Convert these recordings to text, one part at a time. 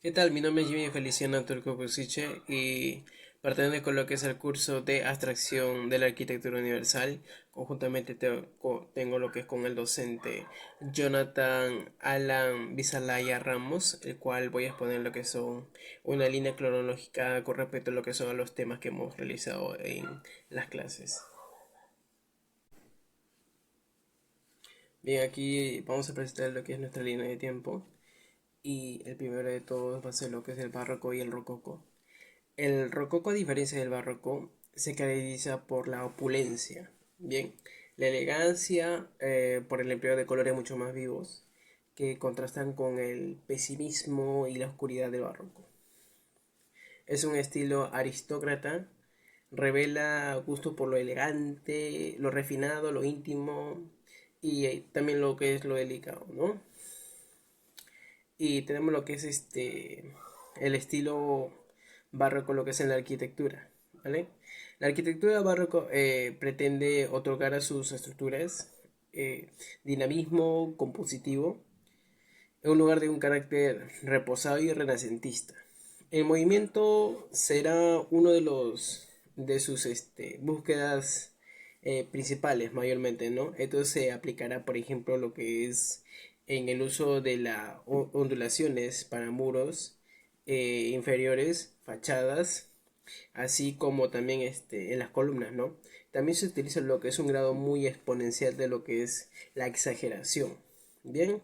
¿Qué tal? Mi nombre es Jimmy Feliciano Turco Pusiche y pertenezco a lo que es el curso de abstracción de la arquitectura universal. Conjuntamente tengo lo que es con el docente Jonathan Alan Bisalaya Ramos, el cual voy a exponer lo que son una línea cronológica con respecto a lo que son los temas que hemos realizado en las clases. Bien, aquí vamos a presentar lo que es nuestra línea de tiempo y el primero de todos va a ser lo que es el barroco y el rococó. El rococó, a diferencia del barroco, se caracteriza por la opulencia, bien, la elegancia, por el empleo de colores mucho más vivos que contrastan con el pesimismo y la oscuridad del barroco. Es un estilo aristócrata, revela gusto por lo elegante, lo refinado, lo íntimo y también lo que es lo delicado, ¿no? Y tenemos lo que es el estilo barroco, lo que es en la arquitectura, ¿vale? La arquitectura barroco pretende otorgar a sus estructuras dinamismo compositivo en un lugar de un carácter reposado y renacentista. El movimiento será uno de los de sus búsquedas principales mayormente, ¿no? Esto se aplicará, por ejemplo, lo que es en el uso de las ondulaciones para muros inferiores, fachadas, así como también en las columnas, ¿no? También se utiliza lo que es un grado muy exponencial de lo que es la exageración. Bien,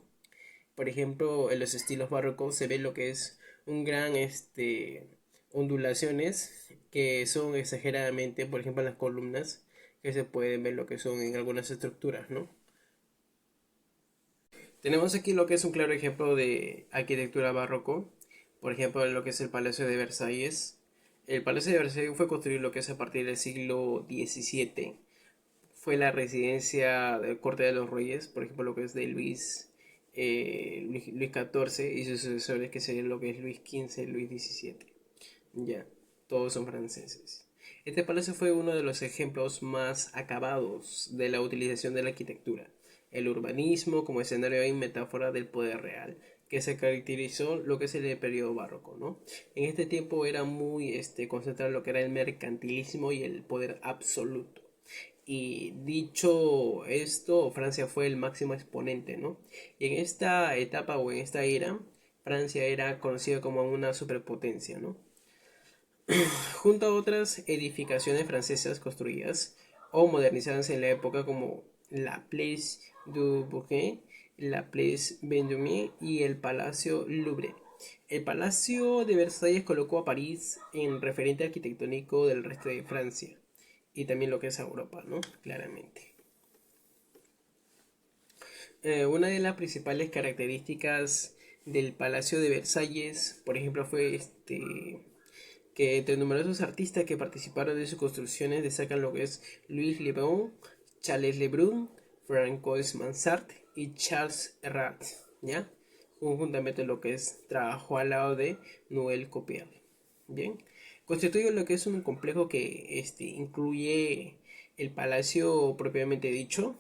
por ejemplo, en los estilos barrocos se ve lo que es un gran ondulaciones que son exageradamente, por ejemplo, en las columnas, que se pueden ver lo que son en algunas estructuras, ¿no? Tenemos aquí lo que es un claro ejemplo de arquitectura barroco, por ejemplo, lo que es el Palacio de Versalles. El Palacio de Versalles fue construido lo que es a partir del siglo XVII. Fue la residencia de corte de los reyes, por ejemplo, lo que es de Luis XIV y sus sucesores, que serían lo que es Luis XV, Luis XVII. Ya, todos son franceses. Este palacio fue uno de los ejemplos más acabados de la utilización de la arquitectura, el urbanismo como escenario y metáfora del poder real, que se caracterizó lo que es el periodo barroco, ¿no? En este tiempo era muy concentrado lo que era el mercantilismo y el poder absoluto. Y dicho esto, Francia fue el máximo exponente, ¿no? Y en esta etapa o en esta era, Francia era conocida como una superpotencia, ¿no? Junto a otras edificaciones francesas construidas o modernizadas en la época como la Place du Bourget, la Place Vendôme y el Palacio Louvre. El Palacio de Versalles colocó a París en referente arquitectónico del resto de Francia y también lo que es Europa, ¿no? Claramente. Una de las principales características del Palacio de Versalles, por ejemplo, fue que entre numerosos artistas que participaron de sus construcciones destacan lo que es Louis Le Bon, Charles Lebrun, Francois Mansart y Charles Herrat, ¿ya? Conjuntamente lo que es trabajó al lado de Noël Copier, ¿bien? Constituye lo que es un complejo que incluye el palacio propiamente dicho,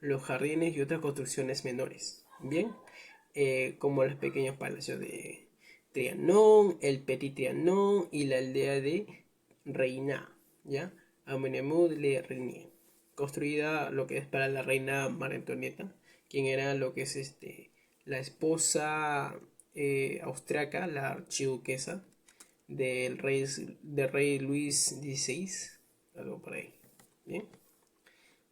los jardines y otras construcciones menores, ¿bien? Como los pequeños palacios de Trianon, el Petit Trianon y la aldea de Reina, ¿ya? Amenemou-le-Reynie, construida lo que es para la reina María Antonieta, quien era lo que es la esposa austriaca, la archiduquesa del rey Luis XVI, algo por ahí, ¿bien?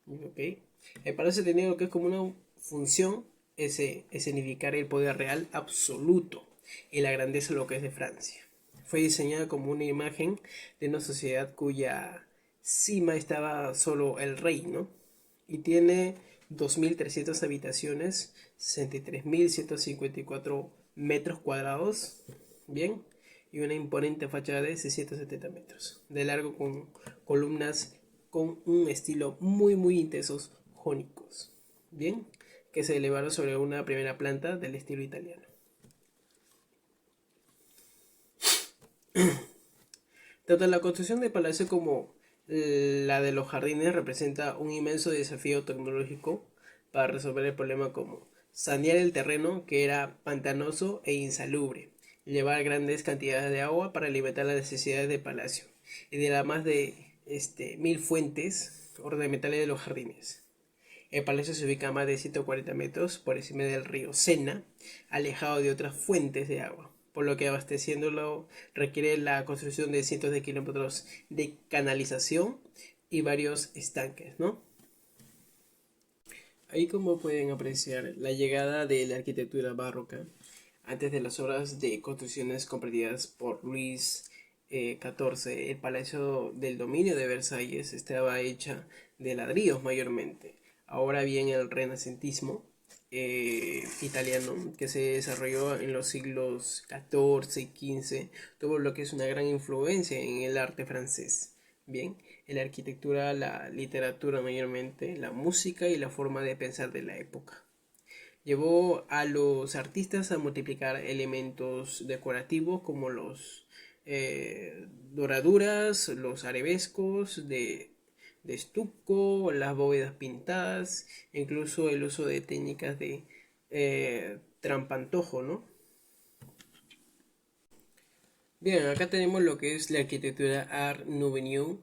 Ok. El palacio tenía lo que es como una función, escenificar el poder real absoluto y la grandeza de lo que es de Francia. Fue diseñada como una imagen de una sociedad cuya cima estaba solo el rey, ¿no? Y tiene 2.300 habitaciones, 63.154 metros cuadrados, ¿bien? Y una imponente fachada de 670 metros de largo con columnas con un estilo muy intensos jónicos, ¿bien? Que se elevaron sobre una primera planta del estilo italiano. Tanto la construcción del palacio como la de los jardines representa un inmenso desafío tecnológico para resolver el problema como sanear el terreno que era pantanoso e insalubre, llevar grandes cantidades de agua para alimentar las necesidades del palacio y de las más de 1000 fuentes ornamentales de los jardines. El palacio se ubica a más de 140 metros por encima del río Sena, alejado de otras fuentes de agua, por lo que abasteciéndolo requiere la construcción de cientos de kilómetros de canalización y varios estanques, ¿no? Ahí como pueden apreciar la llegada de la arquitectura barroca antes de las obras de construcciones comprendidas por Luis XIV. El palacio del dominio de Versalles estaba hecha de ladrillos mayormente. Ahora bien, el renacentismo italiano, que se desarrolló en los siglos XIV y XV, tuvo lo que es una gran influencia en el arte francés. Bien, en la arquitectura, la literatura mayormente, la música y la forma de pensar de la época. Llevó a los artistas a multiplicar elementos decorativos como los doraduras, los arabescos de estuco, las bóvedas pintadas, incluso el uso de técnicas de trampantojo, ¿no? Bien, acá tenemos lo que es la arquitectura Art Nouveau.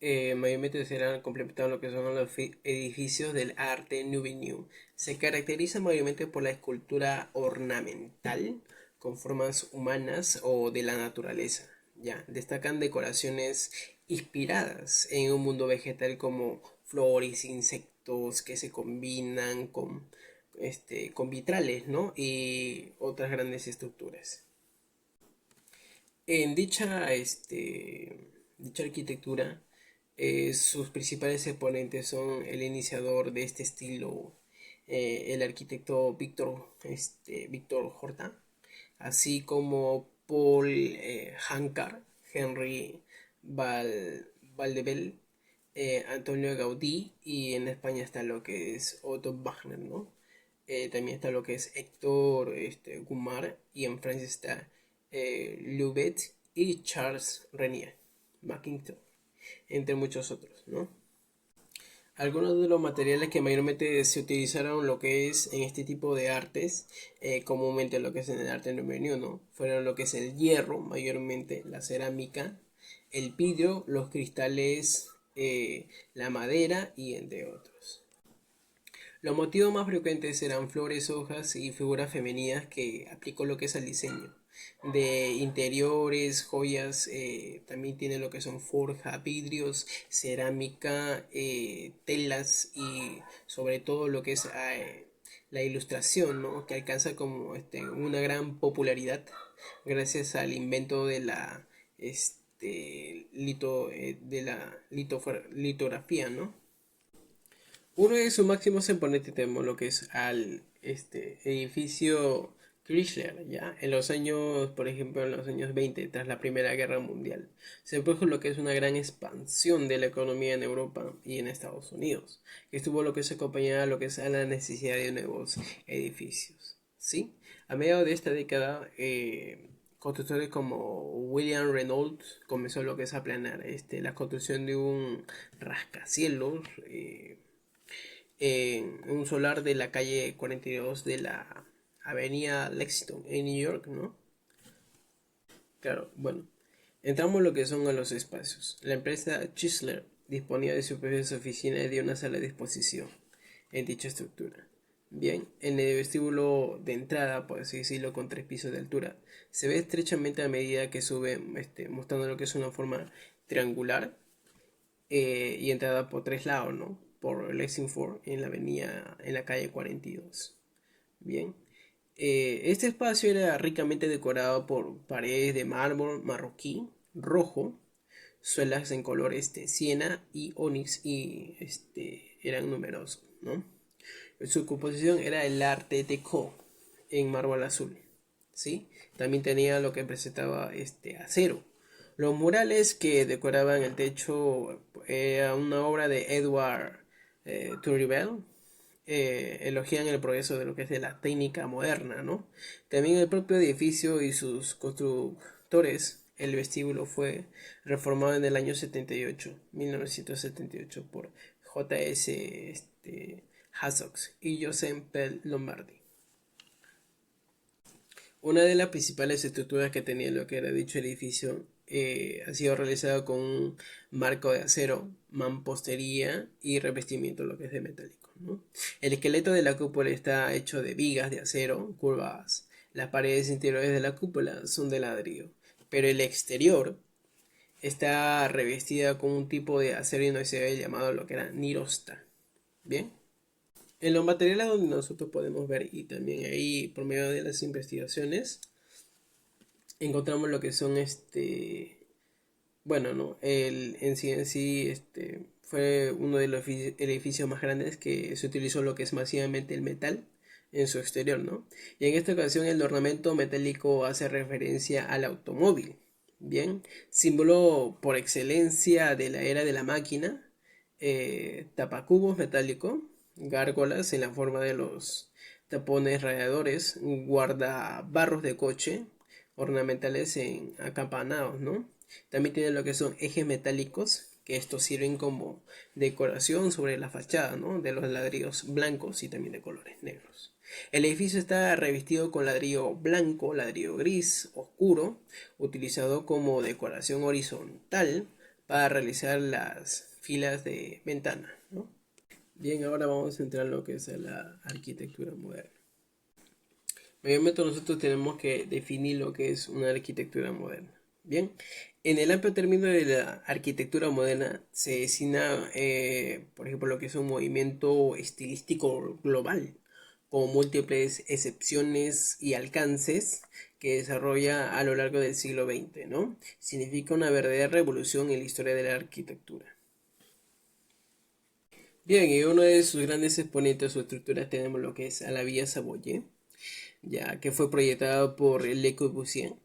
Mayormente serán complementados lo que son los edificios del arte Nouveau. Se caracteriza mayormente por la escultura ornamental con formas humanas o de la naturaleza. Ya, destacan decoraciones inspiradas en un mundo vegetal como flores, insectos que se combinan con vitrales, ¿no? Y otras grandes estructuras. En dicha arquitectura, sus principales exponentes son el iniciador de este estilo, el arquitecto Víctor Horta, así como Paul Hankar, Henry Valdebel, Antonio Gaudí, y en España está lo que es Otto Wagner, ¿no? También está lo que es Héctor Gumar, y en Francia está Louvet y Charles Renier Mackintosh, entre muchos otros, ¿no? Algunos de los materiales que mayormente se utilizaron lo que es en este tipo de artes, comúnmente lo que es en el arte número uno, fueron lo que es el hierro, mayormente la cerámica, el vidrio, los cristales, la madera y entre otros. Los motivos más frecuentes eran flores, hojas y figuras femeninas que aplicó lo que es el diseño. De interiores, joyas, también tiene lo que son forja, vidrios, cerámica, telas y sobre todo lo que es la ilustración, ¿no? Que alcanza como una gran popularidad gracias al invento de la, litografía, ¿no? Uno de sus máximos exponentes tenemos lo que es al edificio Chrysler, ya en los años, por ejemplo, en los años 20 tras la Primera Guerra Mundial, se produjo lo que es una gran expansión de la economía en Europa y en Estados Unidos, que estuvo lo que se acompañaba a lo que es a la necesidad de nuevos edificios, ¿sí? A mediados de esta década, constructores como William Reynolds comenzó lo que es a planear la construcción de un rascacielos, en un solar de la calle 42 de la avenida Lexington en New York, ¿no? Claro, bueno, entramos lo que son a los espacios. La empresa Chrysler disponía de sus propias oficinas y de una sala de exposición en dicha estructura. Bien, en el vestíbulo de entrada, por así decirlo, con 3 pisos de altura, se ve estrechamente a medida que sube, mostrando lo que es una forma triangular, y entrada por 3 lados, ¿no? Por Lexington en la avenida, en la calle 42. Bien. Este espacio era ricamente decorado por paredes de mármol marroquí, rojo, suelas en color siena y onix y eran numerosos, ¿no? Su composición era el arte deco en mármol azul, ¿sí? También tenía lo que presentaba acero. Los murales que decoraban el techo era una obra de Edward Turibel. Elogian el progreso de lo que es de la técnica moderna, ¿no? También el propio edificio y sus constructores, el vestíbulo fue reformado en el año 78, 1978 por J.S. Hassox y Josep Pell Lombardi. Una de las principales estructuras que tenía lo que era dicho edificio ha sido realizado con un marco de acero, mampostería y revestimiento, lo que es de metálico, ¿no? El esqueleto de la cúpula está hecho de vigas de acero curvadas. Las paredes interiores de la cúpula son de ladrillo, pero el exterior está revestida con un tipo de acero inoxidable llamado lo que era nirosta. Bien. En los materiales donde nosotros podemos ver y también ahí por medio de las investigaciones encontramos lo que son bueno, no, fue uno de los edificios más grandes que se utilizó lo que es masivamente el metal en su exterior, ¿no? Y en esta ocasión el ornamento metálico hace referencia al automóvil, bien, símbolo por excelencia de la era de la máquina, tapacubos metálico, gárgolas en la forma de los tapones radiadores, guardabarros de coche, ornamentales en acampanados, ¿no? También tiene lo que son ejes metálicos, que estos sirven como decoración sobre la fachada, ¿no? De los ladrillos blancos y también de colores negros. El edificio está revestido con ladrillo blanco, ladrillo gris oscuro, utilizado como decoración horizontal para realizar las filas de ventana, ¿no? Bien, ahora vamos a entrar en lo que es la arquitectura moderna. Obviamente nosotros tenemos que definir lo que es una arquitectura moderna. Bien, en el amplio término de la arquitectura moderna se designa, por ejemplo, lo que es un movimiento estilístico global, con múltiples excepciones y alcances que desarrolla a lo largo del siglo XX, ¿no? Significa una verdadera revolución en la historia de la arquitectura. Bien, y uno de sus grandes exponentes o estructuras tenemos lo que es a la Villa Savoye, ya que fue proyectado por Le Corbusier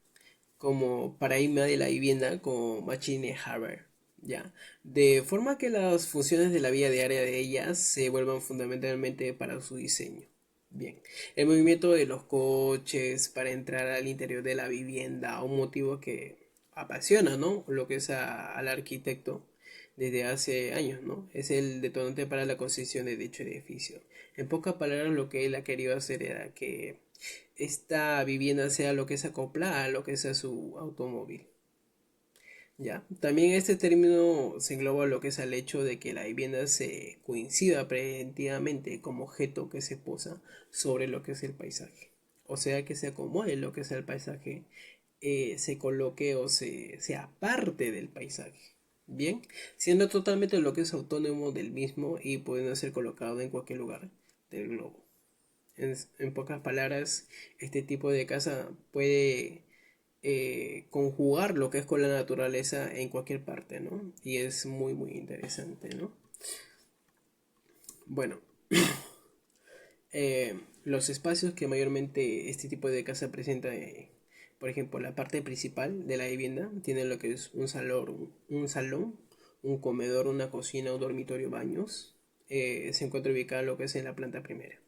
como paradigma de la vivienda con Machine Harbor, ya, de forma que las funciones de la vida diaria de ellas se vuelvan fundamentalmente para su diseño. Bien, el movimiento de los coches para entrar al interior de la vivienda, un motivo que apasiona, ¿no? Lo que es al arquitecto desde hace años, ¿no? Es el detonante para la construcción de dicho edificio. En pocas palabras, lo que él ha querido hacer era que esta vivienda sea lo que es acoplada a lo que sea su automóvil. ¿Ya? También este término se engloba lo que es el hecho de que la vivienda se coincida preventivamente como objeto que se posa sobre lo que es el paisaje. O sea, que se acomode lo que es el paisaje, se coloque o sea parte del paisaje. Bien, siendo totalmente lo que es autónomo del mismo y pudiendo ser colocado en cualquier lugar del globo. En pocas palabras, este tipo de casa puede conjugar lo que es con la naturaleza en cualquier parte, ¿no? Y es muy, muy interesante, ¿no? Bueno, los espacios que mayormente este tipo de casa presenta, por ejemplo, la parte principal de la vivienda tiene lo que es un comedor, una cocina, un dormitorio, baños. Se encuentra ubicado lo que es en la planta primera.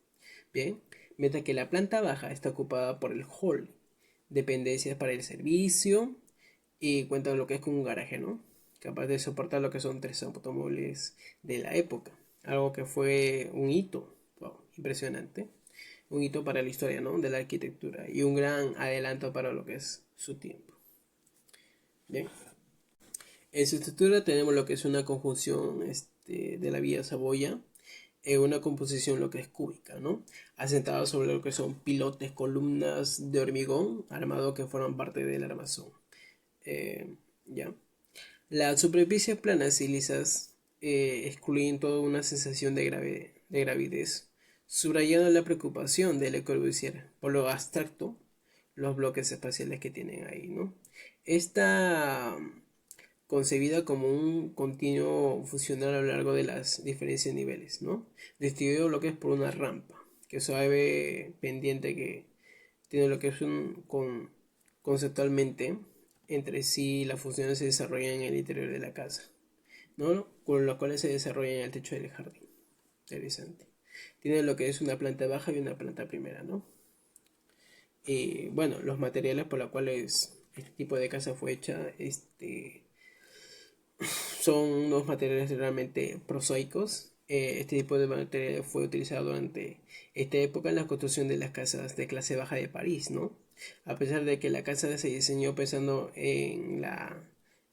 Bien, mientras que la planta baja está ocupada por el hall, dependencias para el servicio y cuenta con lo que es con un garaje, ¿no? Capaz de soportar lo que son 3 automóviles de la época. Algo que fue un hito, wow, impresionante. Un hito para la historia, ¿no? De la arquitectura y un gran adelanto para lo que es su tiempo. Bien. En su estructura tenemos lo que es una conjunción de la vía Saboya, una composición lo que es cúbica, ¿no? Asentada sobre lo que son pilotes, columnas de hormigón armado que forman parte del armazón. ¿Ya? Las superficies planas y lisas excluyen toda una sensación de gravidez, subrayando la preocupación de Le Corbusier por lo abstracto, los bloques espaciales que tienen ahí, ¿no? Esta concebida como un continuo funcional a lo largo de las diferentes niveles, ¿no? Distribuido lo que es por una rampa, que suave pendiente que tiene lo que es conceptualmente entre sí las funciones se desarrollan en el interior de la casa, ¿no? Con los cuales se desarrollan en el techo del jardín. Interesante. Tiene lo que es una planta baja y una planta primera, ¿no? Y bueno, los materiales por los cuales este tipo de casa fue hecha, son unos materiales realmente prosaicos, Este tipo de material fue utilizado durante esta época en la construcción de las casas de clase baja de París, ¿no? A pesar de que la casa se diseñó pensando en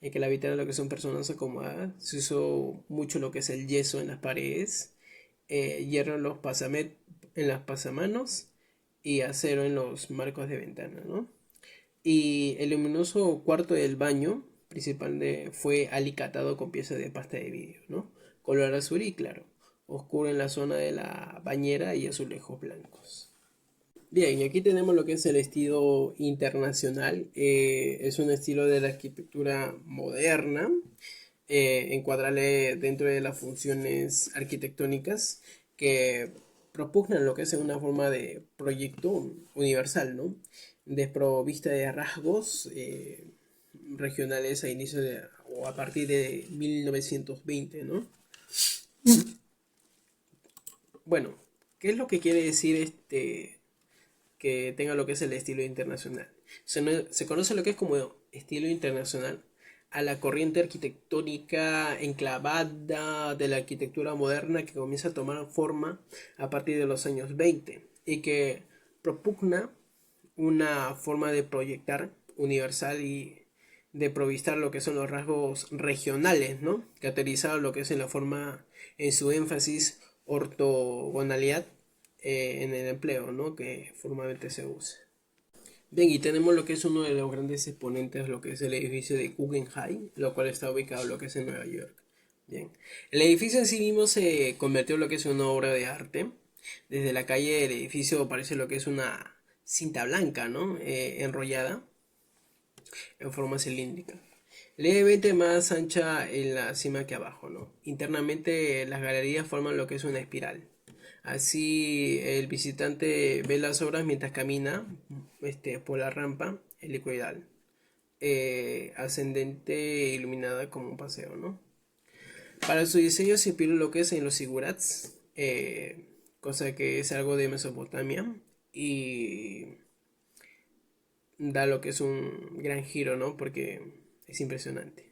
que la habitaran lo que son personas acomodadas, se usó mucho lo que es el yeso en las paredes, hierro en en las pasamanos y acero en los marcos de ventana, ¿no? Y el luminoso cuarto del baño principal fue alicatado con piezas de pasta de vidrio, ¿no? Color azul y claro, oscuro en la zona de la bañera y azulejos blancos. Bien, y aquí tenemos lo que es el estilo internacional. Es un estilo de la arquitectura moderna, encuadrarle dentro de las funciones arquitectónicas que propugnan lo que es una forma de proyecto universal, ¿no? Desprovista de rasgos regionales a inicio o a partir de 1920, ¿no? Bueno, ¿qué es lo que quiere decir que tenga lo que es el estilo internacional? Se conoce lo que es como estilo internacional a la corriente arquitectónica enclavada de la arquitectura moderna que comienza a tomar forma a partir de los años 20 y que propugna una forma de proyectar universal y de provistar lo que son los rasgos regionales, ¿no? Caracterizado lo que es en la forma, en su énfasis ortogonalidad en el empleo, ¿no? Que formalmente se usa. Bien, y tenemos lo que es uno de los grandes exponentes, lo que es el edificio de Guggenheim, lo cual está ubicado lo que es en Nueva York. Bien, el edificio en sí mismo se convirtió en lo que es una obra de arte. Desde la calle del edificio parece lo que es una cinta blanca, ¿no? Enrollada en forma cilíndrica. Levemente más ancha en la cima que abajo, ¿no? Internamente las galerías forman lo que es una espiral. Así el visitante ve las obras mientras camina por la rampa helicoidal, ascendente e iluminada como un paseo, ¿no? Para su diseño se inspiró lo que es en los zigurats, cosa que es algo de Mesopotamia, y da lo que es un gran giro, ¿no? Porque es impresionante.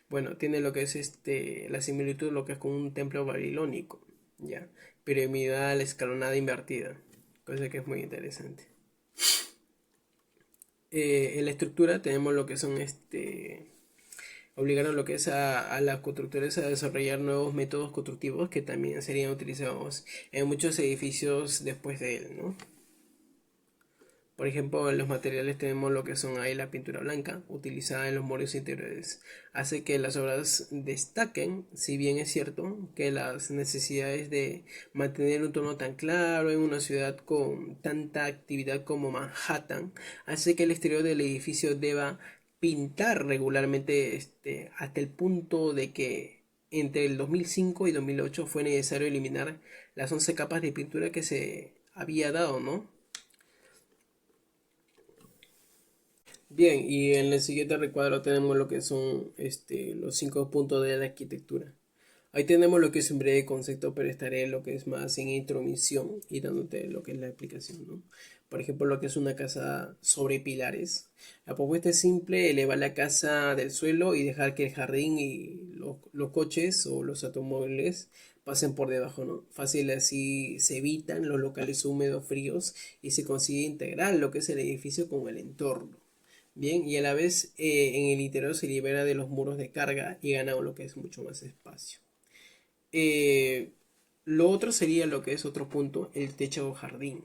Bueno, tiene lo que es la similitud, lo que es con un templo babilónico, ya, piramidal, escalonada, invertida, cosa que es muy interesante. En la estructura tenemos lo que son obligaron lo que es a las constructores a desarrollar nuevos métodos constructivos que también serían utilizados en muchos edificios después de él, ¿no? Por ejemplo, en los materiales tenemos lo que son ahí la pintura blanca, utilizada en los muros interiores. Hace que las obras destaquen, si bien es cierto que las necesidades de mantener un tono tan claro en una ciudad con tanta actividad como Manhattan, hace que el exterior del edificio deba pintar regularmente hasta el punto de que entre el 2005 y 2008 fue necesario eliminar las 11 capas de pintura que se había dado, ¿no? Bien, y en el siguiente recuadro tenemos lo que son los 5 puntos de la arquitectura. Ahí tenemos lo que es un breve concepto, pero estaré lo que es más en intromisión y dándote lo que es la explicación, ¿no? Por ejemplo, lo que es una casa sobre pilares. La propuesta es simple, elevar la casa del suelo y dejar que el jardín y los coches o los automóviles pasen por debajo, ¿no? Fácil así se evitan los locales húmedos, fríos y se consigue integrar lo que es el edificio con el entorno. Bien, y a la vez en el interior se libera de los muros de carga y gana lo que es mucho más espacio. Eh, lo otro sería lo que es otro punto, el techo o jardín.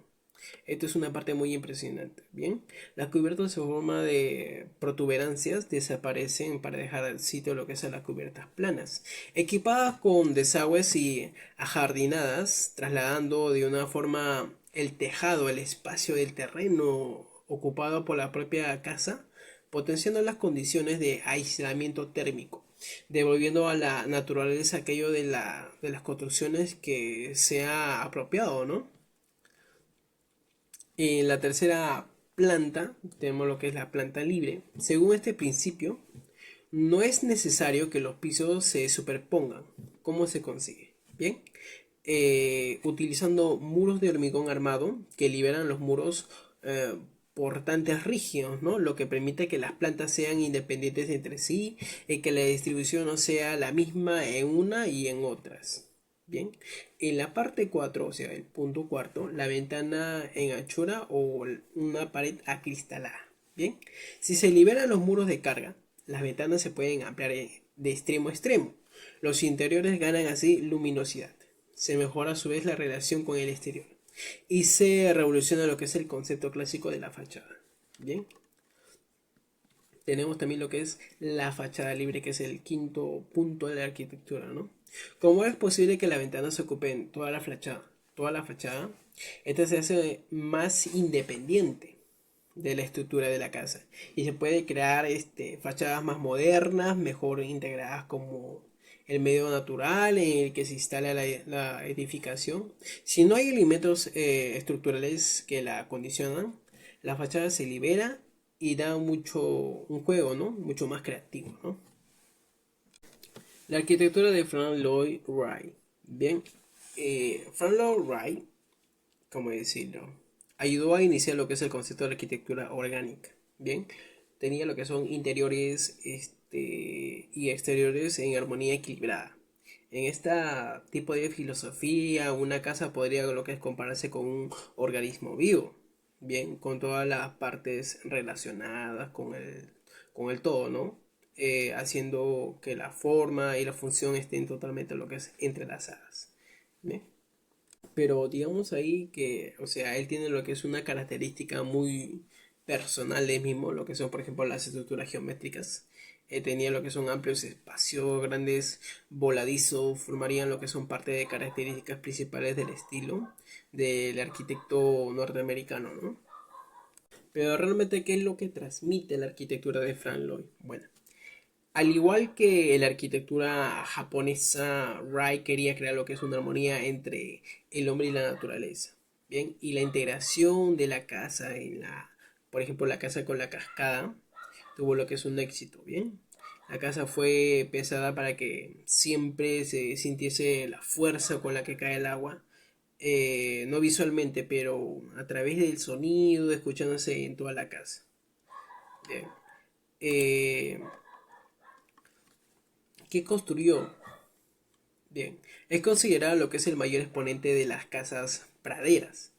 Esto es una parte muy impresionante. Bien, las cubiertas en forma de protuberancias desaparecen para dejar al sitio lo que son las cubiertas planas, equipadas con desagües y ajardinadas, trasladando de una forma el tejado, el espacio del terreno ocupado por la propia casa, potenciando las condiciones de aislamiento térmico, devolviendo a la naturaleza aquello de las construcciones que sea apropiado, ¿no? En la tercera planta tenemos lo que es la planta libre. Según este principio, no es necesario que los pisos se superpongan. ¿Cómo se consigue? Bien, utilizando muros de hormigón armado que liberan los muros portantes rígidos, ¿no? Lo que permite que las plantas sean independientes entre sí y que la distribución no sea la misma en una y en otras. Bien, en la parte 4, o sea, el punto cuarto, la ventana en anchura o una pared acristalada. Bien, si se liberan los muros de carga, las ventanas se pueden ampliar de extremo a extremo. Los interiores ganan así luminosidad. Se mejora a su vez la relación con el exterior. Y se revoluciona lo que es el concepto clásico de la fachada. Bien, tenemos también lo que es la fachada libre, que es el quinto punto de la arquitectura, ¿no? ¿Cómo es posible que la ventana se ocupe en toda la fachada? Toda la fachada, esta se hace más independiente de la estructura de la casa y se puede crear fachadas más modernas, mejor integradas como el medio natural en el que se instala la edificación. Si no hay elementos estructurales que la condicionan, la fachada se libera y da mucho un juego, ¿no? Mucho más creativo, ¿no? La arquitectura de Frank Lloyd Wright. Bien, Frank Lloyd Wright, ¿cómo decirlo? Ayudó a iniciar lo que es el concepto de la arquitectura orgánica. Bien, tenía lo que son interiores y exteriores en armonía equilibrada. En este tipo de filosofía, una casa podría lo que es compararse con un organismo vivo, bien, con todas las partes relacionadas con el todo, ¿no? Haciendo que la forma y la función estén totalmente lo que es entrelazadas. ¿Bien? Pero digamos ahí que, o sea, él tiene lo que es una característica muy personal de él mismo, lo que son, por ejemplo, las estructuras geométricas. Tenía lo que son amplios espacios, grandes voladizos, formarían lo que son parte de características principales del estilo del arquitecto norteamericano, ¿no? Pero realmente, ¿qué es lo que transmite la arquitectura de Frank Lloyd? Bueno, al igual que la arquitectura japonesa, Wright quería crear lo que es una armonía entre el hombre y la naturaleza. Bien, y la integración de la casa por ejemplo, la casa con la cascada, tuvo lo que es un éxito. Bien, la casa fue pesada para que siempre se sintiese la fuerza con la que cae el agua. No visualmente, pero a través del sonido, escuchándose en toda la casa. Bien. Eh, ¿Qué construyó? Bien, es considerado lo que es el mayor exponente de las casas praderas,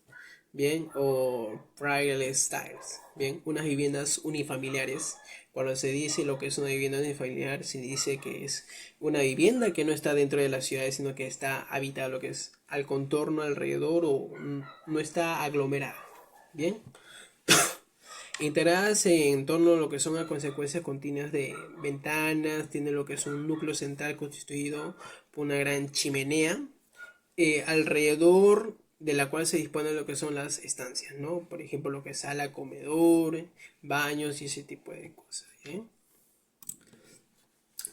bien, o prairie styles, bien, unas viviendas unifamiliares. Cuando se dice lo que es una vivienda unifamiliar, se dice que es una vivienda que no está dentro de las ciudades, sino que está habitada lo que es al contorno alrededor o no está aglomerada, bien. Integradas en torno a lo que son las consecuencias continuas de ventanas, tiene lo que es un núcleo central constituido por una gran chimenea, alrededor de la cual se dispone lo que son las estancias, ¿no? Por ejemplo, lo que es sala, comedor, baños y ese tipo de cosas, ¿eh?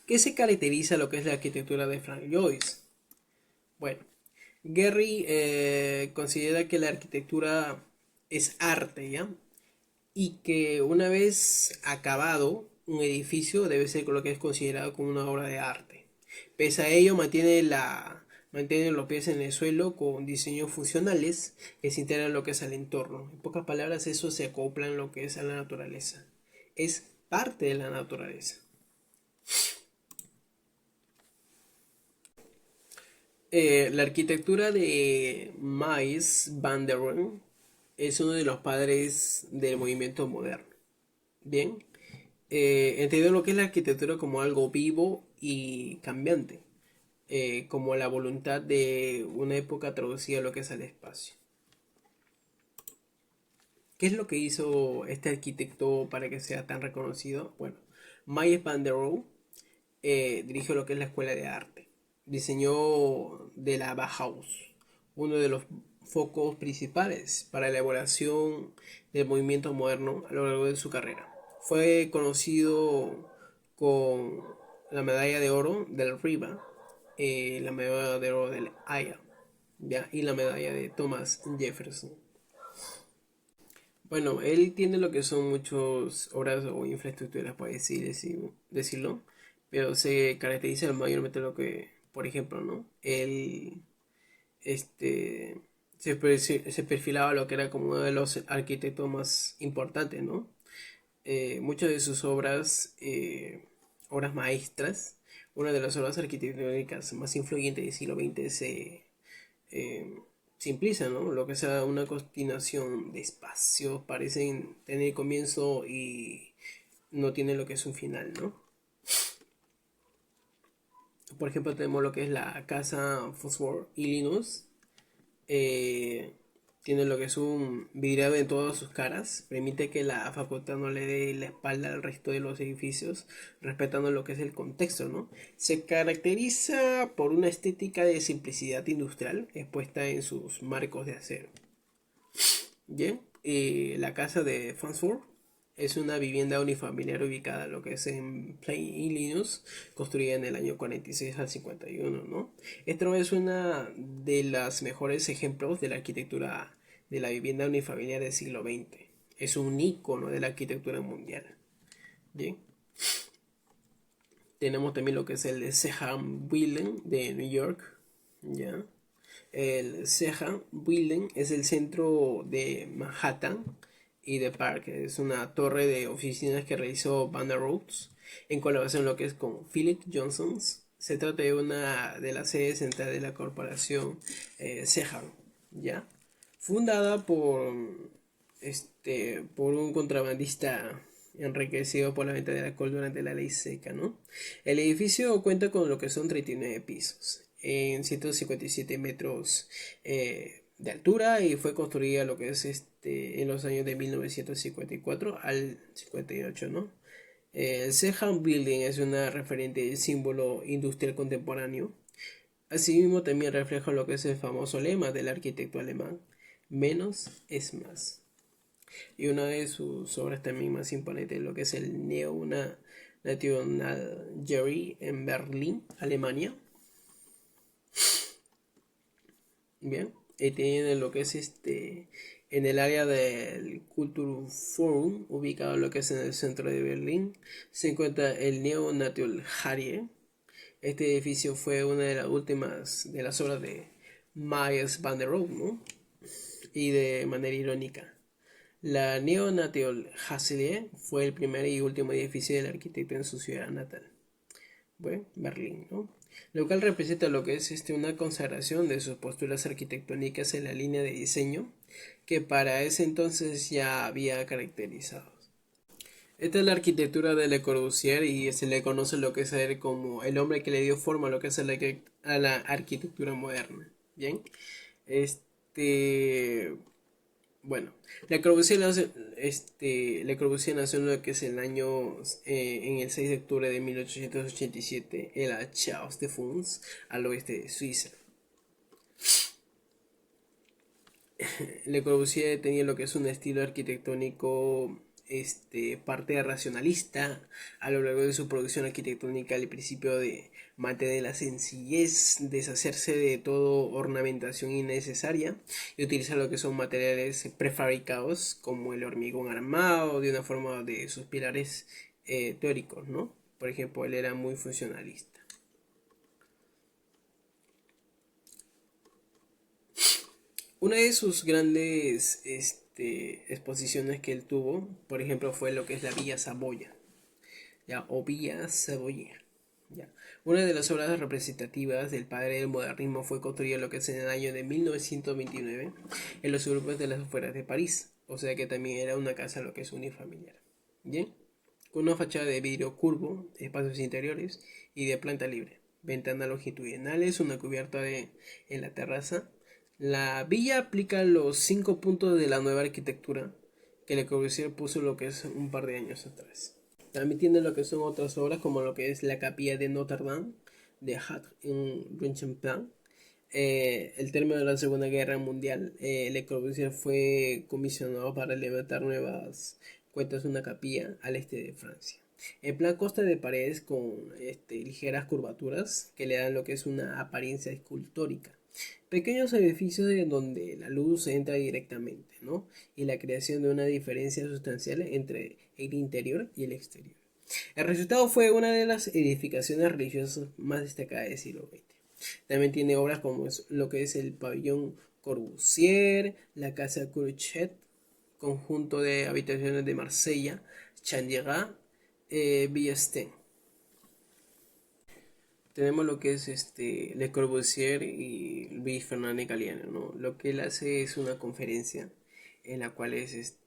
¿Qué se caracteriza lo que es la arquitectura de Frank Lloyd? Bueno, Gehry considera que la arquitectura es arte, ¿ya? Y que una vez acabado un edificio debe ser lo que es considerado como una obra de arte. Pese a ello mantiene los pies en el suelo con diseños funcionales que se integran lo que es al entorno. En pocas palabras, eso se acopla en lo que es a la naturaleza. Es parte de la naturaleza. La arquitectura de Mies van der Rohe es uno de los padres del movimiento moderno. Bien, entendiendo lo que es la arquitectura como algo vivo y cambiante, como la voluntad de una época traducida a lo que es al espacio. ¿Qué es lo que hizo este arquitecto para que sea tan reconocido? Bueno, Mies van der Rohe dirigió lo que es la escuela de arte. Diseñó de la Bauhaus, uno de los focos principales para la elaboración del movimiento moderno a lo largo de su carrera. Fue conocido con la medalla de oro del RIBA, la medalla de oro del AIA, ¿ya? Y la medalla de Thomas Jefferson. Bueno, él tiene lo que son muchas obras o infraestructuras, por decirlo, pero se caracteriza mayormente lo que, por ejemplo, ¿no? Él este, se perfilaba lo que era como uno de los arquitectos más importantes, ¿no? Muchas de sus obras maestras, Una de las obras arquitectónicas más influyentes del siglo XX eh, se implica, ¿no? Lo que sea una continuación de espacios, parecen tener comienzo y no tienen lo que es un final, ¿no? Por ejemplo, tenemos lo que es la casa Phosphor Illinois. eh, Tiene lo que es un vidriado en todas sus caras, permite que la facultad no le dé la espalda al resto de los edificios, respetando lo que es el contexto, ¿no? Se caracteriza por una estética de simplicidad industrial expuesta en sus marcos de acero. Bien, la casa de Farnsworth es una vivienda unifamiliar ubicada en lo que es en Plain, Illinois, construida en el año 46 al 51, ¿no? Esto es una de las mejores ejemplos de la arquitectura de la vivienda unifamiliar del siglo XX. Es un icono de la arquitectura mundial. Bien, tenemos también lo que es el Seham Building de New York, ¿ya? El Seham Building es el centro de Manhattan y de Park. Es una torre de oficinas que realizó Banner Rhodes en colaboración lo que es con Philip Johnson. Se trata de una de las sedes centrales de la corporación Seham, ¿ya? Fundada por un contrabandista enriquecido por la venta de alcohol durante la ley seca, ¿no? El edificio cuenta con lo que son 39 pisos en 157 metros de altura y fue construida lo que es en los años de 1954 al 58, ¿no? El Seham Building es una referente símbolo industrial contemporáneo. Asimismo también refleja lo que es el famoso lema del arquitecto alemán: menos es más. Y una de sus obras también más imponentes es lo que es el National Gallery en Berlín, Alemania. Bien, y tiene lo que es en el área del Kulturforum, ubicado en lo que es en el centro de Berlín, se encuentra el Neonational Gallery. Este edificio fue una de las últimas de las obras de Mies van der Rohe, ¿no? Y de manera irónica, la Neonational Gallery fue el primer y último edificio del arquitecto en su ciudad natal, bueno, Berlín, ¿no? Lo cual representa lo que es una consagración de sus posturas arquitectónicas en la línea de diseño que para ese entonces ya había caracterizado. Esta es la arquitectura de Le Corbusier y se le conoce lo que es a él como el hombre que le dio forma a lo que es a la arquitectura moderna. Bien, este bueno, Le Corbusier nació en lo que es el año, en el 6 de octubre de 1887, en la Chaux de Fonds, al oeste de Suiza. Le Corbusier tenía lo que es un estilo arquitectónico, parte racionalista a lo largo de su producción arquitectónica, el principio de mantener la sencillez, deshacerse de toda ornamentación innecesaria y utilizar lo que son materiales prefabricados como el hormigón armado de una forma de sus pilares teóricos, ¿no? Por ejemplo, él era muy funcionalista. Una de sus grandes exposiciones que él tuvo, por ejemplo, fue lo que es la Villa Saboya, ¿ya? O Villa Saboya, ¿ya? Una de las obras representativas del padre del modernismo fue construida en lo que es en el año de 1929 en los suburbios de las afueras de París, o sea que también era una casa lo que es unifamiliar, ¿bien? Con una fachada de vidrio curvo, espacios interiores y de planta libre, ventanas longitudinales, una cubierta en la terraza. La villa aplica los 5 puntos de la nueva arquitectura que Le Corbusier puso lo que es un par de años atrás. También tiene lo que son otras obras como lo que es la capilla de Notre Dame de Hat en Rinchamplan. El término de la Segunda Guerra Mundial, Le Corbusier fue comisionado para levantar nuevas cuentas de una capilla al este de Francia. El plan consta de paredes con ligeras curvaturas que le dan lo que es una apariencia escultórica. Pequeños edificios en donde la luz entra directamente, ¿no? Y la creación de una diferencia sustancial entre el interior y el exterior. El resultado fue una de las edificaciones religiosas más destacadas del siglo XX. También tiene obras como lo que es el pabellón Corbusier, la casa Cruchet, conjunto de habitaciones de Marsella, Chandigarh, Villestain. tenemos lo que es Le Corbusier y Luis Fernández Galiano, ¿no? Lo que él hace es una conferencia en la cual es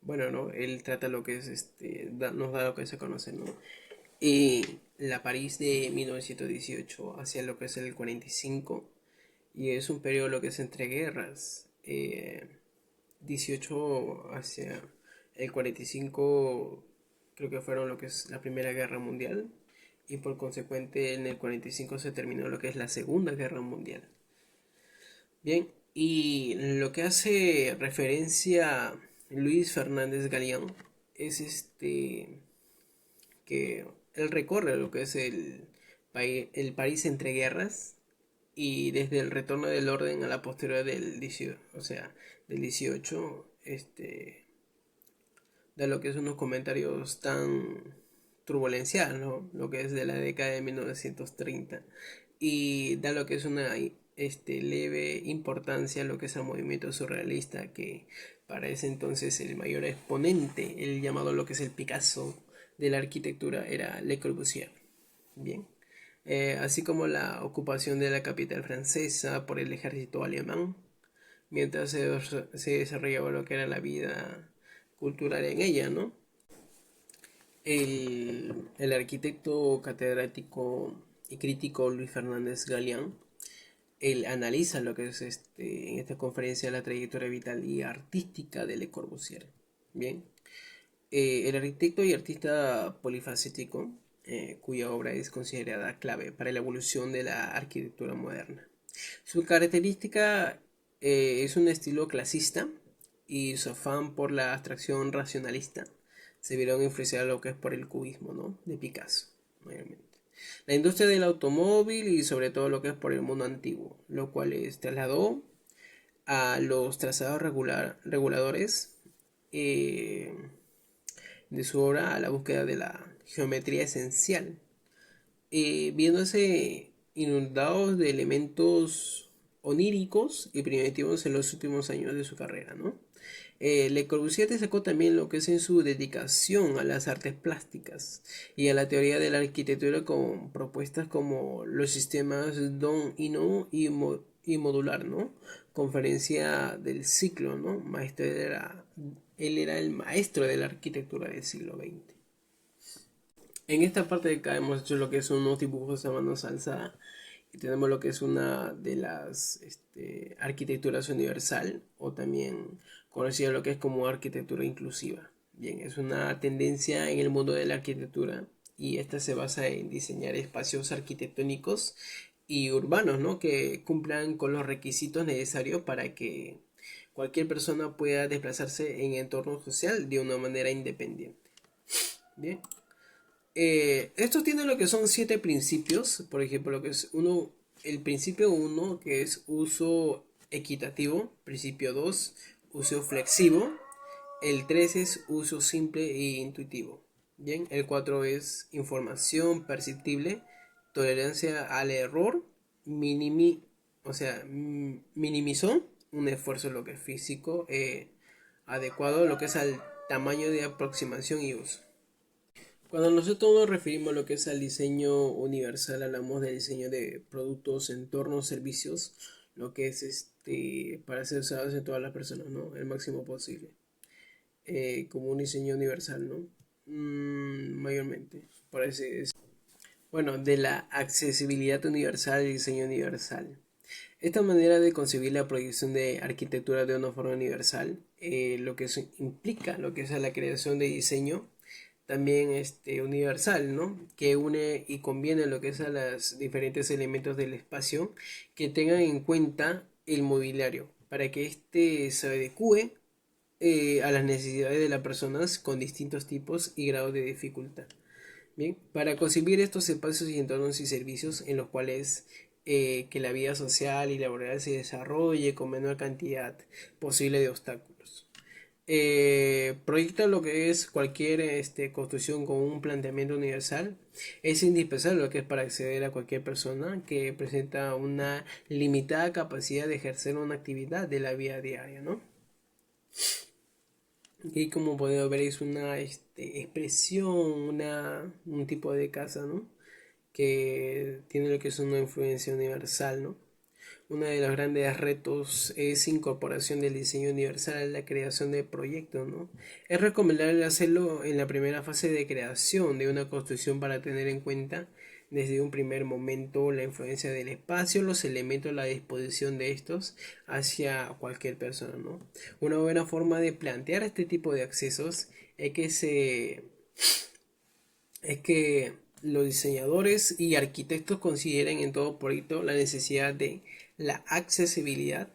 bueno, ¿no? Él trata lo que es nos da lo que se conoce, ¿no? Y la París de 1918 hacia lo que es el 45, y es un periodo lo que es entre guerras. 18 hacia el 45 creo que fueron lo que es la Primera Guerra Mundial, y por consecuente en el 45 se terminó lo que es la Segunda Guerra Mundial. Bien, y lo que hace referencia Luis Fernández Galeán es que él recorre lo que es el París entre guerras, y desde el retorno del orden a la posterior del 18, o sea, del 18, da lo que es unos comentarios tan turbulenciales, ¿no? Lo que es de la década de 1930, y da lo que es una leve importancia a lo que es el movimiento surrealista, que para ese entonces el mayor exponente, el llamado lo que es el Picasso de la arquitectura, era Le Corbusier. Bien. Así como la ocupación de la capital francesa por el ejército alemán, mientras se desarrollaba lo que era la vida cultural en ella, ¿no? El arquitecto catedrático y crítico Luis Fernández Galeán, él analiza lo que es en esta conferencia la trayectoria vital y artística de Le Corbusier. Bien, el arquitecto y artista polifacético, cuya obra es considerada clave para la evolución de la arquitectura moderna. Su característica es un estilo clasista, y su afán por la abstracción racionalista se vieron influenciados lo que es por el cubismo, ¿no? De Picasso, mayormente. La industria del automóvil, y sobre todo lo que es por el mundo antiguo, lo cual trasladó a los trazados reguladores eh, de su obra a la búsqueda de la geometría esencial, viéndose inundados de elementos oníricos y primitivos en los últimos años de su carrera, ¿no? Le Corbusier destacó también lo que es en su dedicación a las artes plásticas y a la teoría de la arquitectura, con propuestas como los sistemas Don Ino y modular, ¿no? Conferencia del ciclo, ¿no? Él era el maestro de la arquitectura del siglo XX. En esta parte de acá hemos hecho lo que son unos dibujos a mano alzada, y tenemos lo que es una de las arquitecturas universal, o también conocida lo que es como arquitectura inclusiva. Bien, es una tendencia en el mundo de la arquitectura, y esta se basa en diseñar espacios arquitectónicos y urbanos, ¿no? Que cumplan con los requisitos necesarios para que cualquier persona pueda desplazarse en entorno social de una manera independiente. Bien. Estos tienen lo que son 7 principios. Por ejemplo, lo que es uno, el principio uno, que es uso equitativo. Principio 2, uso flexivo. El 3 es uso simple e intuitivo. Bien, el 4 es información perceptible, tolerancia al error, minimi, o sea, minimizó un esfuerzo lo que es físico, adecuado lo que es al tamaño de aproximación y uso. Cuando nosotros nos referimos a lo que es al diseño universal, hablamos del diseño de productos, entornos, servicios, lo que es para ser usados en todas las personas, ¿no? El máximo posible. Como un diseño universal, ¿no? Mayormente. Parece es. Bueno, de la accesibilidad universal y diseño universal. Esta manera de concebir la proyección de arquitectura de una forma universal, lo que eso implica, lo que es la creación de diseño también universal, ¿no? Que une y conviene lo que es a los diferentes elementos del espacio, que tengan en cuenta el mobiliario, para que se adecue a las necesidades de las personas con distintos tipos y grados de dificultad. Bien, para concebir estos espacios y entornos y servicios en los cuales que la vida social y laboral se desarrolle con menor cantidad posible de obstáculos. Proyecta lo que es cualquier construcción con un planteamiento universal. Es indispensable lo que es para acceder a cualquier persona que presenta una limitada capacidad de ejercer una actividad de la vida diaria, ¿no? Y como podemos ver, es una expresión, un tipo de casa, ¿no? que tiene lo que es una influencia universal, ¿no? Uno de los grandes retos es incorporación del diseño universal a la creación de proyectos, ¿no? Es recomendable hacerlo en la primera fase de creación de una construcción para tener en cuenta desde un primer momento la influencia del espacio, los elementos, la disposición de estos hacia cualquier persona, ¿no? Una buena forma de plantear este tipo de accesos es que los diseñadores y arquitectos consideren en todo proyecto la necesidad de la accesibilidad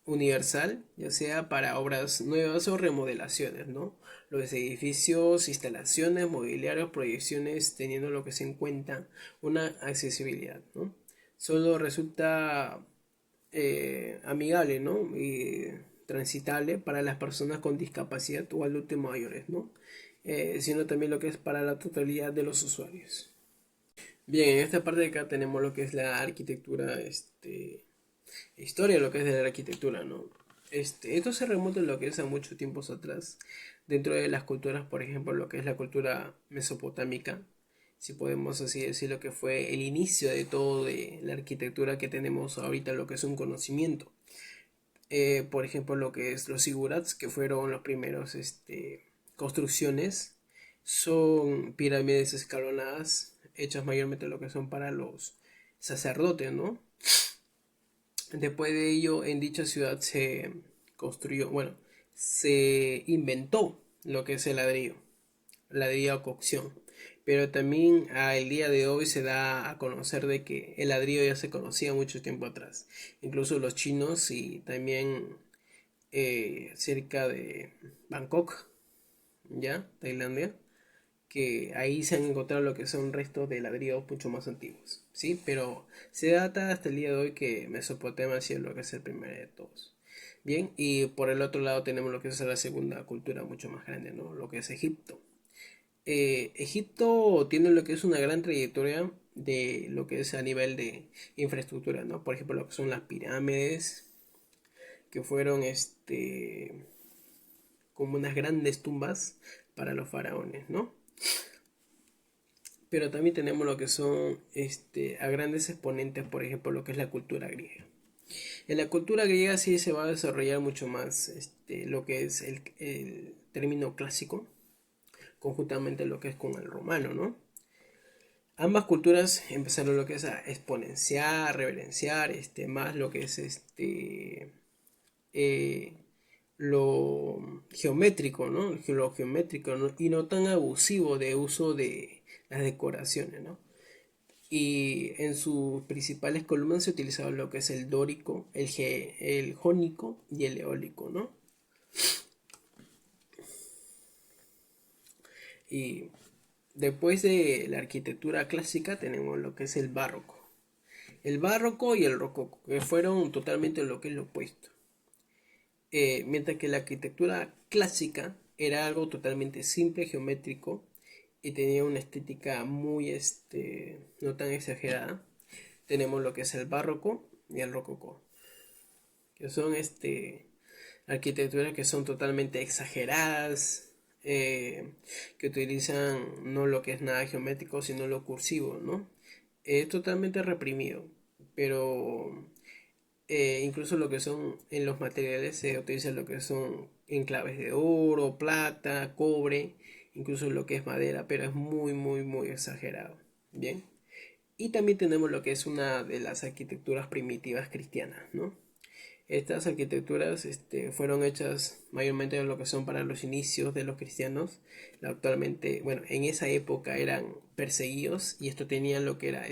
universal, ya sea para obras nuevas o remodelaciones, ¿no? Los edificios, instalaciones, mobiliarios, proyecciones, teniendo lo que se en cuenta una accesibilidad, ¿no? Solo resulta amigable, ¿no? Y transitable para las personas con discapacidad o adultos mayores, ¿no? Sino también lo que es para la totalidad de los usuarios. Bien, en esta parte de acá tenemos lo que es la arquitectura, historia de lo que es de la arquitectura, ¿no? Esto se remonta a lo que es a muchos tiempos atrás, dentro de las culturas, por ejemplo, lo que es la cultura mesopotámica, si podemos así decirlo, que fue el inicio de todo de la arquitectura que tenemos ahorita, lo que es un conocimiento. Por ejemplo, lo que es los zigurats, que fueron los primeros construcciones, son pirámides escalonadas, hechas mayormente lo que son para los sacerdotes, ¿no? Después de ello, en dicha ciudad se construyó, bueno, se inventó lo que es el ladrillo a cocción. Pero también al día de hoy se da a conocer de que el ladrillo ya se conocía mucho tiempo atrás. Incluso los chinos y también cerca de Bangkok, ya, Tailandia, que ahí se han encontrado lo que son restos de ladrillos mucho más antiguos, ¿sí? Pero se data hasta el día de hoy que Mesopotamia ha sido lo que es el primero de todos. Bien, y por el otro lado tenemos lo que es la segunda cultura mucho más grande, ¿no? Lo que es Egipto. Egipto tiene lo que es una gran trayectoria de lo que es a nivel de infraestructura, ¿no? Por ejemplo, lo que son las pirámides, que fueron como unas grandes tumbas para los faraones, ¿no? Pero también tenemos lo que son a grandes exponentes, por ejemplo, lo que es la cultura griega. En la cultura griega sí se va a desarrollar mucho más lo que es el término clásico, conjuntamente lo que es con el romano, ¿no? Ambas culturas empezaron lo que es a exponenciar, reverenciar, más lo que es eh, lo geométrico, ¿no? Lo geométrico, ¿no? Y no tan abusivo de uso de las decoraciones, ¿no? Y en sus principales columnas se utilizaba lo que es el dórico, el jónico y el eólico, ¿no? Y después de la arquitectura clásica tenemos lo que es el barroco. El barroco y el rococo, que fueron totalmente lo que es lo opuesto. Mientras que la arquitectura clásica era algo totalmente simple, geométrico, y tenía una estética muy, no tan exagerada. Tenemos lo que es el barroco y el rococó, que son, arquitecturas que son totalmente exageradas, que utilizan no lo que es nada geométrico, sino lo cursivo, ¿no? Es totalmente reprimido, pero incluso lo que son en los materiales se utiliza lo que son enclaves de oro, plata, cobre, incluso lo que es madera, pero es muy, muy, muy exagerado. Bien. Y también tenemos lo que es una de las arquitecturas primitivas cristianas, ¿no? Estas arquitecturas fueron hechas mayormente de lo que son para los inicios de los cristianos. Actualmente, bueno, en esa época eran perseguidos y esto tenían lo que era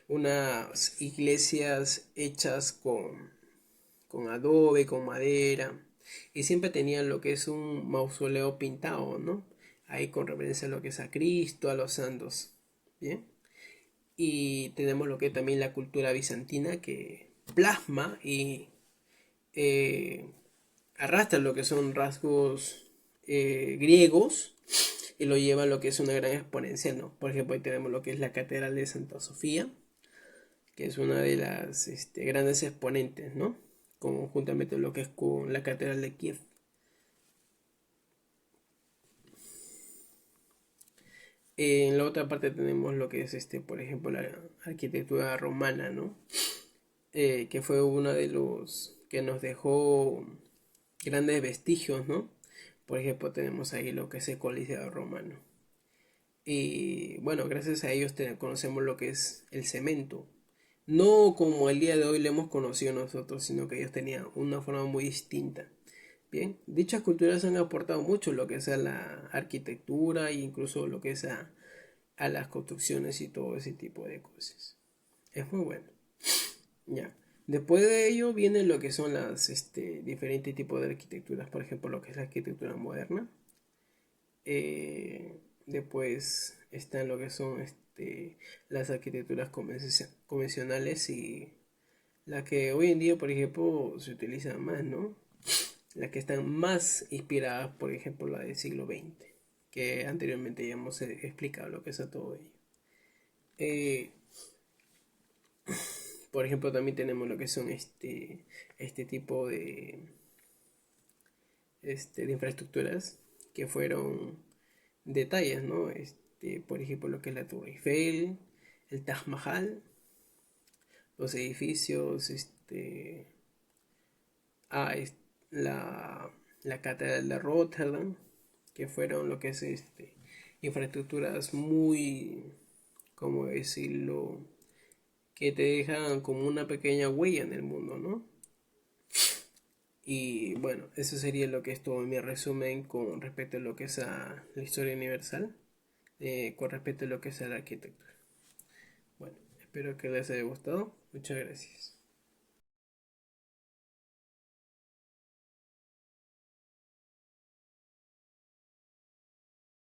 unas iglesias hechas con adobe, con madera y siempre tenían lo que es un mausoleo pintado, ¿no? Ahí con referencia a lo que es a Cristo, a los santos, ¿bien? Y tenemos lo que es también la cultura bizantina que plasma y eh, arrastra lo que son rasgos griegos y lo lleva a lo que es una gran exponencia, ¿no? Por ejemplo, ahí tenemos lo que es la Catedral de Santa Sofía, que es una de las grandes exponentes, ¿no? Conjuntamente lo que es con la Catedral de Kiev. En la otra parte tenemos lo que es por ejemplo, la arquitectura romana, ¿no? Que fue uno de los que nos dejó grandes vestigios, ¿no? Por ejemplo, tenemos ahí lo que es el Coliseo romano. Y bueno, gracias a ellos conocemos lo que es el cemento. No como el día de hoy lo hemos conocido nosotros, sino que ellos tenían una forma muy distinta. Bien, dichas culturas han aportado mucho lo que es a la arquitectura e incluso lo que es a las construcciones y todo ese tipo de cosas. Es muy bueno. Ya. Después de ello viene lo que son las diferentes tipos de arquitecturas, por ejemplo, lo que es la arquitectura moderna. Después están lo que son las arquitecturas convencionales y las que hoy en día, por ejemplo, se utilizan más, ¿no? Las que están más inspiradas, por ejemplo, la del siglo XX, que anteriormente ya hemos explicado lo que es a todo ello. Eh, por ejemplo, también tenemos lo que son este tipo de infraestructuras que fueron detalles, ¿no? Por ejemplo, lo que es la Torre Eiffel, el Taj Mahal, los edificios, ah, la Catedral de Rotterdam, que fueron lo que es infraestructuras muy, ¿cómo decirlo? Que te dejan como una pequeña huella en el mundo, ¿no? Y bueno, eso sería lo que es todo mi resumen con respecto a lo que es a la historia universal, con respecto a lo que es a la arquitectura. Bueno, espero que les haya gustado. Muchas gracias.